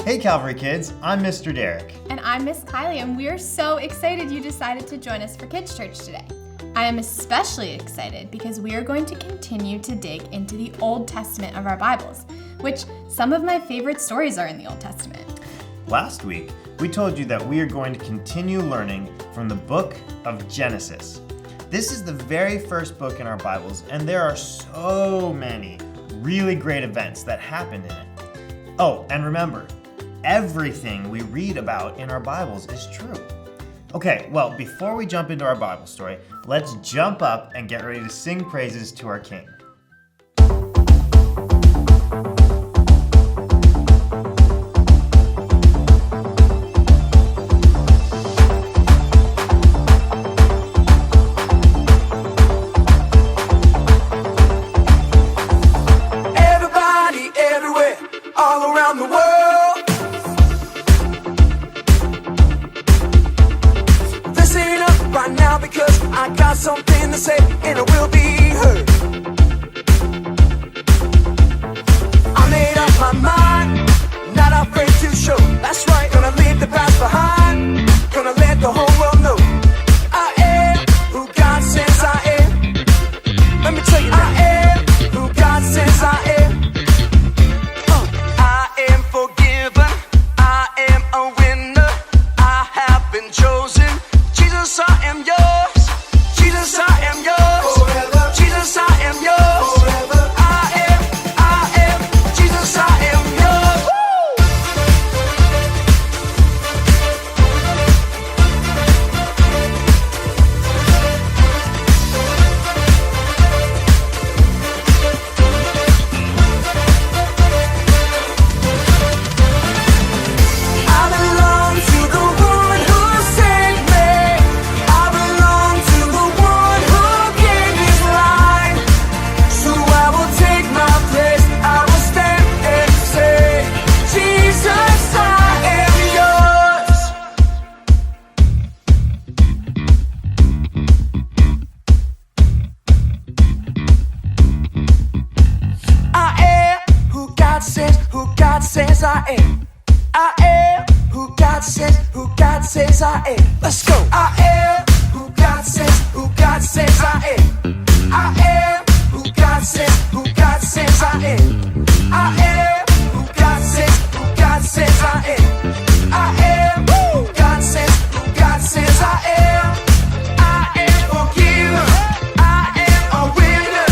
Hey Calvary kids, I'm Mr. Derek. And I'm Miss Kylie, and we are so excited you decided to join us for Kids Church today. I am especially excited because we are going to continue to dig into the Old Testament of our Bibles, which some of my favorite stories are in the Old Testament. Last week, we told you that we are going to continue learning from the book of Genesis. This is the very first book in our Bibles, and there are so many really great events that happened in it. Oh, and remember, everything we read about in our Bibles is true. Okay, well, before we jump into our Bible story, let's jump up and get ready to sing praises to our King. Everybody, everywhere, all around the world. This ain't up right now because I got something to say and it will be heard. I made up my mind, not afraid to show. That's right, gonna leave the past behind, gonna let the whole world know I am who God says I am. Let me tell you now. I am who God says I am. I am forgiven, I am a winner, I have been chosen. Jesus, I am yours. Jesus, I am yours. Forever. Jesus, I am yours. Forever. I am. Jesus, I am yours. Woo! I belong to the one who saved me. I belong to the one who gave his life. So I will take my place. I will stand and say, Jesus, I am yours. I am who God says I am. I am who God says I am. Let's go. I am who God says I am. I am who God says I am. I am who God says I am. I am who God says I am. I am forgiven. I am a winner.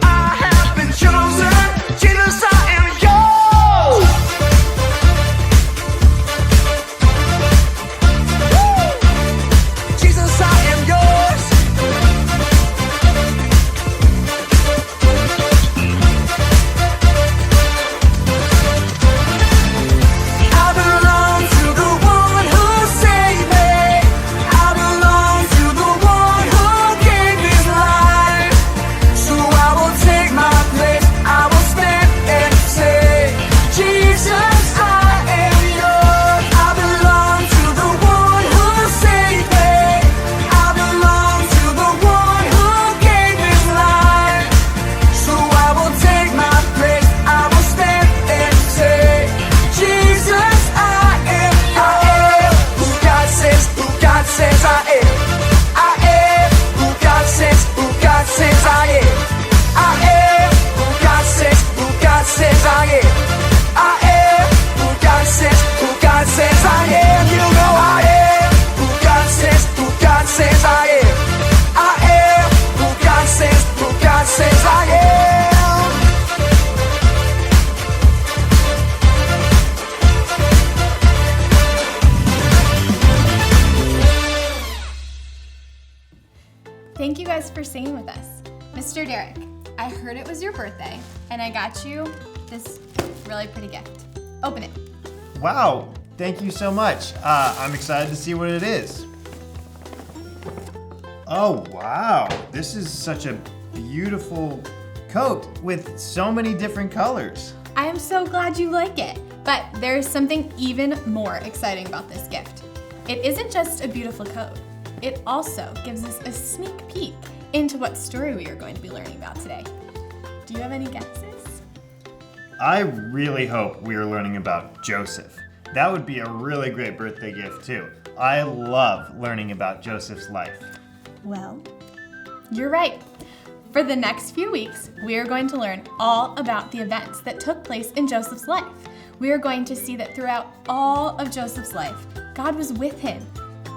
I have been chosen. Jesus, I am yours. Jesus, I am yours. I belong to the one who saved me. I belong to the one who gave his life. So I will take my place. I will stand and say, Jesus, I am yours. I belong to the one who saved me. I belong to the one who gave his life. So I will take my place. I will stand and say, Jesus, I am who God says I am. I am who God says I am. I am who God says I am. I am who God says I am. You know I am who God says I am. I am who God says I am. Thank you guys for singing with us. Mr. Derek, I heard it was your birthday, and I got you this really pretty gift. Open it. Wow, thank you so much. I'm excited to see what it is. Oh, wow, this is such a beautiful coat with so many different colors. I am so glad you like it, but there is something even more exciting about this gift. It isn't just a beautiful coat. It also gives us a sneak peek into what story we are going to be learning about today. Do you have any guesses? I really hope we are learning about Joseph. That would be a really great birthday gift too. I love learning about Joseph's life. Well, you're right. For the next few weeks, we are going to learn all about the events that took place in Joseph's life. We are going to see that throughout all of Joseph's life, God was with him.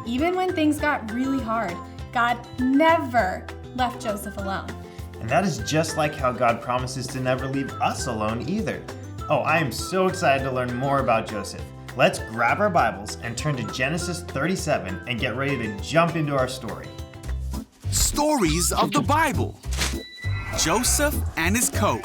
Even when things got really hard, God never left Joseph alone. And that is just like how God promises to never leave us alone either. Oh, I am so excited to learn more about Joseph. Let's grab our Bibles and turn to Genesis 37 and get ready to jump into our story. Stories of the Bible. Joseph and his coat.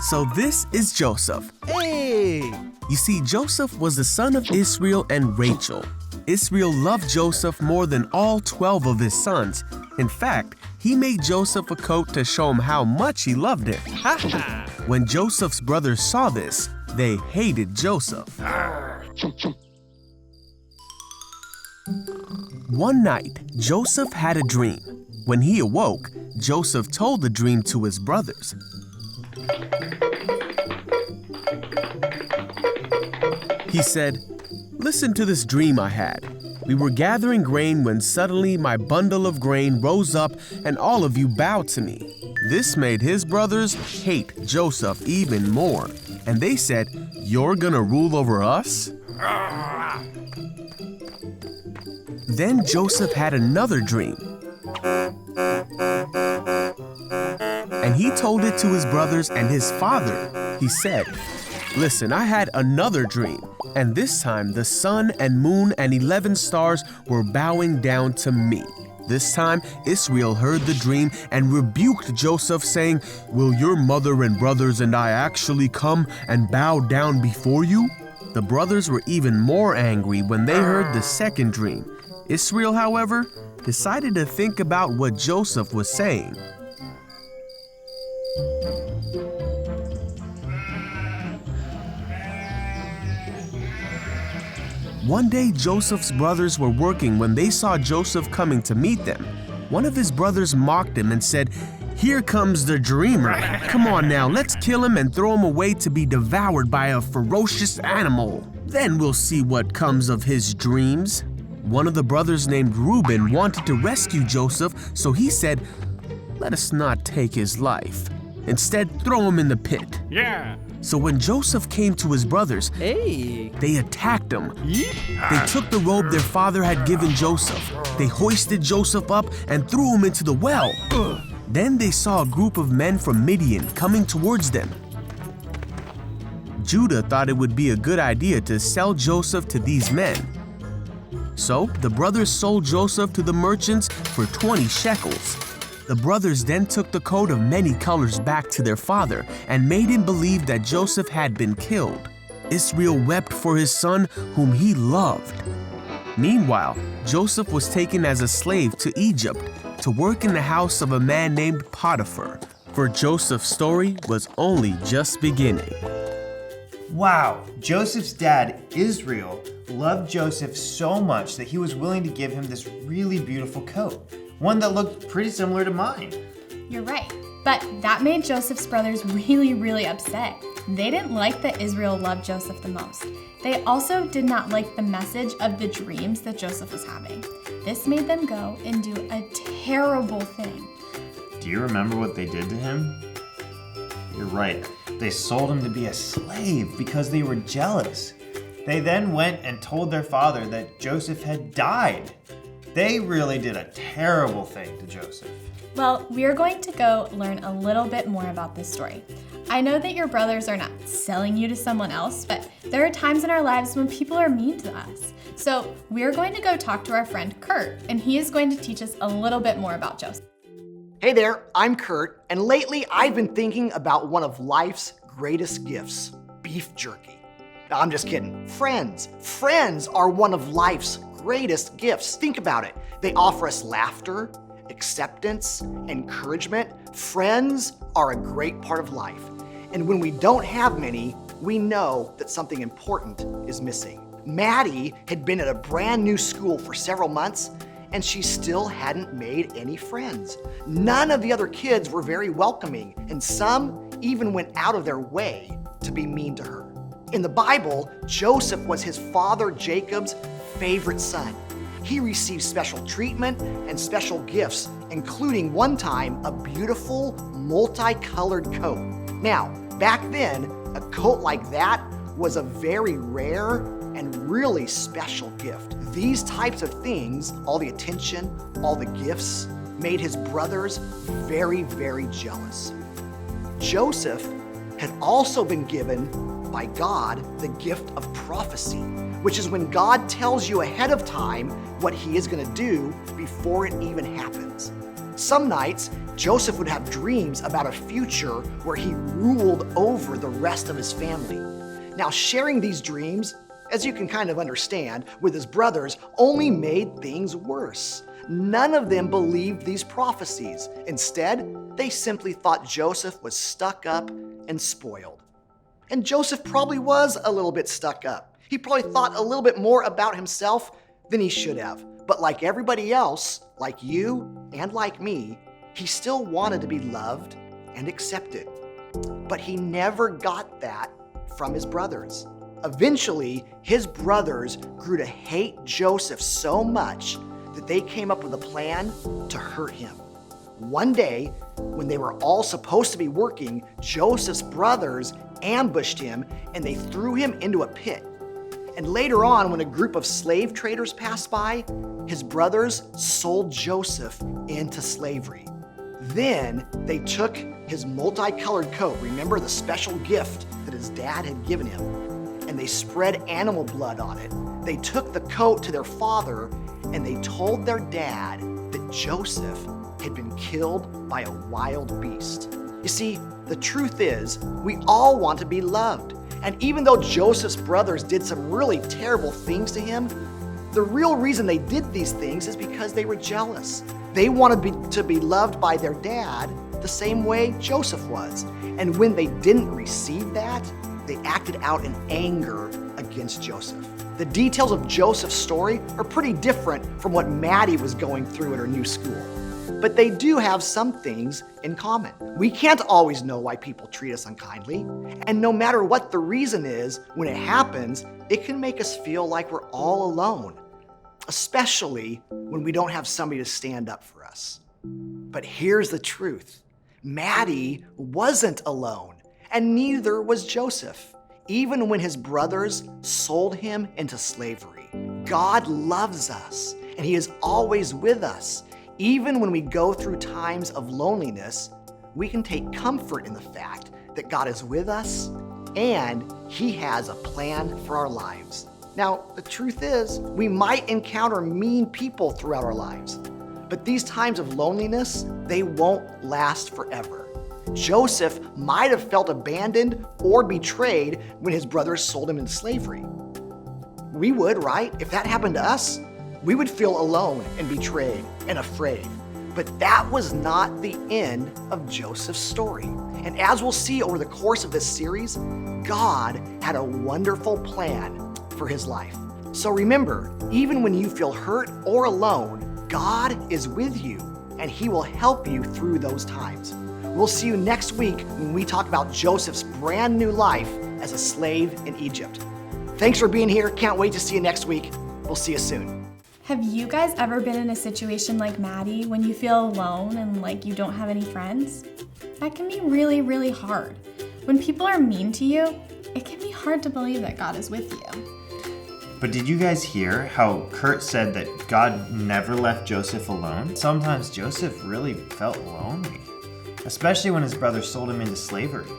So this is Joseph. Hey! You see, Joseph was the son of Israel and Rachel. Israel loved Joseph more than all 12 of his sons. In fact, he made Joseph a coat to show him how much he loved him. When Joseph's brothers saw this, they hated Joseph. One night, Joseph had a dream. When he awoke, Joseph told the dream to his brothers. He said, "Listen to this dream I had. We were gathering grain when suddenly my bundle of grain rose up and all of you bowed to me." This made his brothers hate Joseph even more. And they said, "You're gonna rule over us?" Then Joseph had another dream. And he told it to his brothers and his father. He said, "Listen, I had another dream. And this time the sun and moon and 11 stars were bowing down to me." This time Israel heard the dream and rebuked Joseph, saying, "Will your mother and brothers and I actually come and bow down before you?" The brothers were even more angry when they heard the second dream. Israel, however, decided to think about what Joseph was saying. One day, Joseph's brothers were working when they saw Joseph coming to meet them. One of his brothers mocked him and said, "Here comes the dreamer. Come on now, let's kill him and throw him away to be devoured by a ferocious animal. Then we'll see what comes of his dreams." One of the brothers named Reuben wanted to rescue Joseph, so he said, "Let us not take his life. Instead, throw him in the pit." Yeah. So when Joseph came to his brothers, they attacked him. They took the robe their father had given Joseph. They hoisted Joseph up and threw him into the well. Then they saw a group of men from Midian coming towards them. Judah thought it would be a good idea to sell Joseph to these men. So the brothers sold Joseph to the merchants for 20 shekels. The brothers then took the coat of many colors back to their father and made him believe that Joseph had been killed. Israel wept for his son whom he loved. Meanwhile, Joseph was taken as a slave to Egypt to work in the house of a man named Potiphar, for Joseph's story was only just beginning. Wow, Joseph's dad, Israel, loved Joseph so much that he was willing to give him this really beautiful coat, one that looked pretty similar to mine. You're right. But that made Joseph's brothers really, really upset. They didn't like that Israel loved Joseph the most. They also did not like the message of the dreams that Joseph was having. This made them go and do a terrible thing. Do you remember what they did to him? You're right. They sold him to be a slave because they were jealous. They then went and told their father that Joseph had died. They really did a terrible thing to Joseph. Well, we are going to go learn a little bit more about this story. I know that your brothers are not selling you to someone else, but there are times in our lives when people are mean to us. So we are going to go talk to our friend Kurt, and he is going to teach us a little bit more about Joseph. Hey there, I'm Kurt, and lately I've been thinking about one of life's greatest gifts, beef jerky. No, I'm just kidding. Friends. Friends are one of life's greatest gifts. Think about it. They offer us laughter, acceptance, encouragement. Friends are a great part of life. And when we don't have many, we know that something important is missing. Maddie had been at a brand new school for several months, and she still hadn't made any friends. None of the other kids were very welcoming, and some even went out of their way to be mean to her. In the Bible, Joseph was his father Jacob's favorite son. He received special treatment and special gifts, including one time a beautiful multicolored coat. Now, back then, a coat like that was a very rare and really special gift. These types of things, all the attention, all the gifts, made his brothers very, very jealous. Joseph had also been given by God the gift of prophecy, which is when God tells you ahead of time what he is going to do before it even happens. Some nights, Joseph would have dreams about a future where he ruled over the rest of his family. Now, sharing these dreams, as you can kind of understand, with his brothers only made things worse. None of them believed these prophecies. Instead, they simply thought Joseph was stuck up and spoiled. And Joseph probably was a little bit stuck up. He probably thought a little bit more about himself than he should have. But like everybody else, like you and like me, he still wanted to be loved and accepted. But he never got that from his brothers. Eventually, his brothers grew to hate Joseph so much that they came up with a plan to hurt him. One day, when they were all supposed to be working, Joseph's brothers ambushed him and they threw him into a pit. And later on, when a group of slave traders passed by, his brothers sold Joseph into slavery. Then they took his multicolored coat, remember the special gift that his dad had given him, and they spread animal blood on it. They took the coat to their father and they told their dad that Joseph had been killed by a wild beast. You see, the truth is, we all want to be loved. And even though Joseph's brothers did some really terrible things to him, the real reason they did these things is because they were jealous. They wanted to be loved by their dad the same way Joseph was. And when they didn't receive that, they acted out in anger against Joseph. The details of Joseph's story are pretty different from what Maddie was going through at her new school. But they do have some things in common. We can't always know why people treat us unkindly. And no matter what the reason is, when it happens, it can make us feel like we're all alone, especially when we don't have somebody to stand up for us. But here's the truth. Maddie wasn't alone, and neither was Joseph, even when his brothers sold him into slavery. God loves us, and he is always with us. Even when we go through times of loneliness, we can take comfort in the fact that God is with us and he has a plan for our lives. Now, the truth is, we might encounter mean people throughout our lives, but these times of loneliness, they won't last forever. Joseph might have felt abandoned or betrayed when his brothers sold him into slavery. We would, right? If that happened to us, we would feel alone and betrayed and afraid. But that was not the end of Joseph's story. And as we'll see over the course of this series, God had a wonderful plan for his life. So remember, even when you feel hurt or alone, God is with you and he will help you through those times. We'll see you next week when we talk about Joseph's brand new life as a slave in Egypt. Thanks for being here. Can't wait to see you next week. We'll see you soon. Have you guys ever been in a situation like Maddie when you feel alone and like you don't have any friends? That can be really, really hard. When people are mean to you, it can be hard to believe that God is with you. But did you guys hear how Kurt said that God never left Joseph alone? Sometimes Joseph really felt lonely, especially when his brothers sold him into slavery.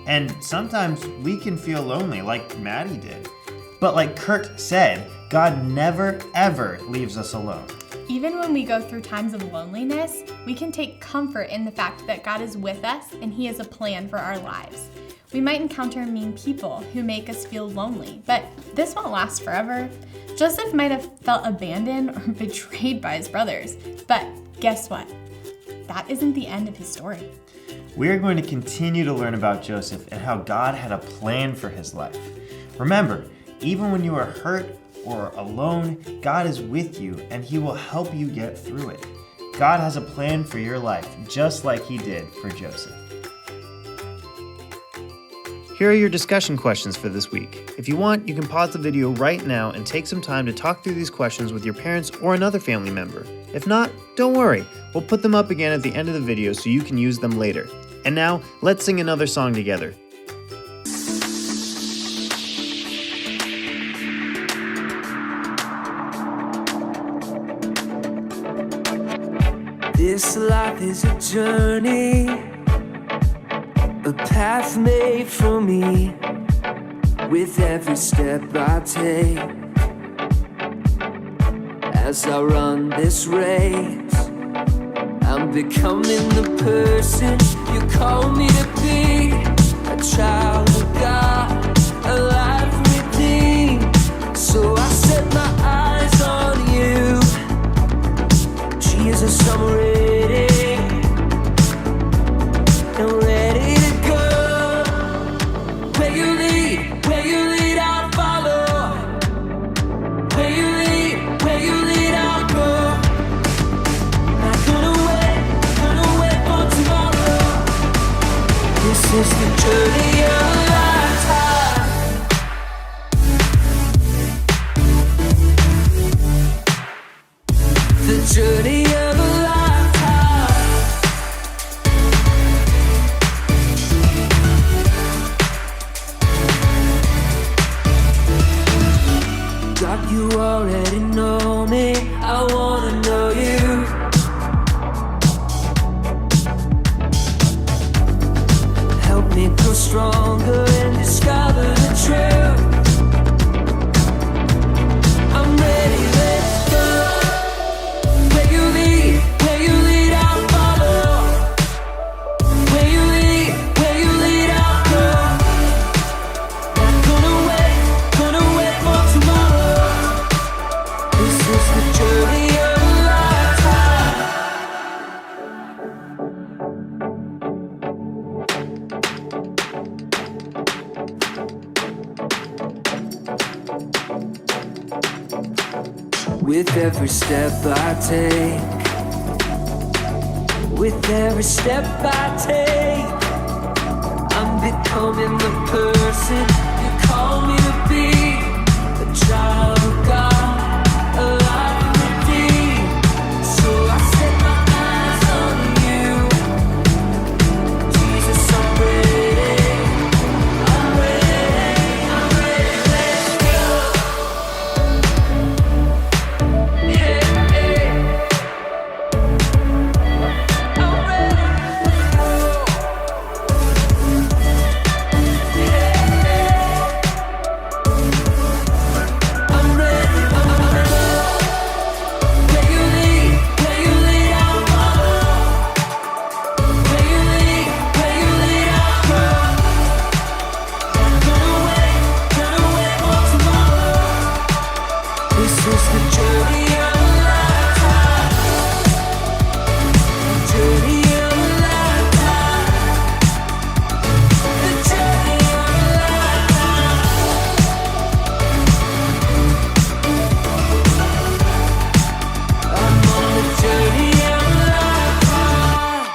And sometimes we can feel lonely like Maddie did. But like Kurt said, God never, ever leaves us alone. Even when we go through times of loneliness, we can take comfort in the fact that God is with us and he has a plan for our lives. We might encounter mean people who make us feel lonely, but this won't last forever. Joseph might have felt abandoned or betrayed by his brothers, but guess what? That isn't the end of his story. We are going to continue to learn about Joseph and how God had a plan for his life. Remember, even when you are hurt or alone, God is with you and He will help you get through it. God has a plan for your life, just like He did for Joseph. Here are your discussion questions for this week. If you want, you can pause the video right now and take some time to talk through these questions with your parents or another family member. If not, don't worry. We'll put them up again at the end of the video so you can use them later. And now, let's sing another song together. This life is a journey, a path made for me. With every step I take, as I run this race, I'm becoming the person you call me to be. A child of God, a life redeemed. So I set my eyes on you, Jesus, I'm ready. I'm ready to go. Where you lead, I'll follow. Where you lead, I'll go. Not gonna wait for tomorrow. This is the journey of a lifetime. The journey of a lifetime. God, you already know me. I wanna know you. Help me grow stronger and discover the truth. I'm ready, let's go. Where you lead, I'll follow. Where you lead, I'll go. Not gonna wait for tomorrow. This is the journey of a lifetime. With every step I take, with every step I take, I'm becoming the person you call me to be. A child of God, a life redeemed. So I set my eyes on you, Jesus, I'm ready. I'm ready, let's go. Hey, hey. I'm ready to go. I'm ready, Where you lead, I'll follow. Where you lead, I'll go. Gonna wait for tomorrow. This is the journey of a lifetime. The journey of a lifetime. The journey of a lifetime. I'm on the journey of a lifetime.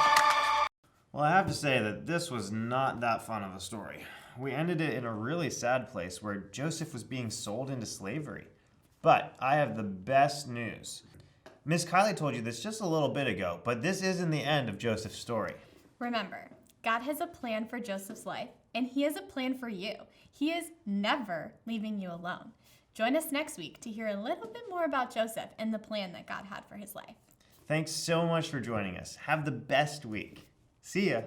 Well, I have to say that this was not that fun of a story. We ended it in a really sad place where Joseph was being sold into slavery. But I have the best news. Miss Kylie told you this just a little bit ago, but this isn't the end of Joseph's story. Remember, God has a plan for Joseph's life, and He has a plan for you. He is never leaving you alone. Join us next week to hear a little bit more about Joseph and the plan that God had for his life. Thanks so much for joining us. Have the best week. See ya.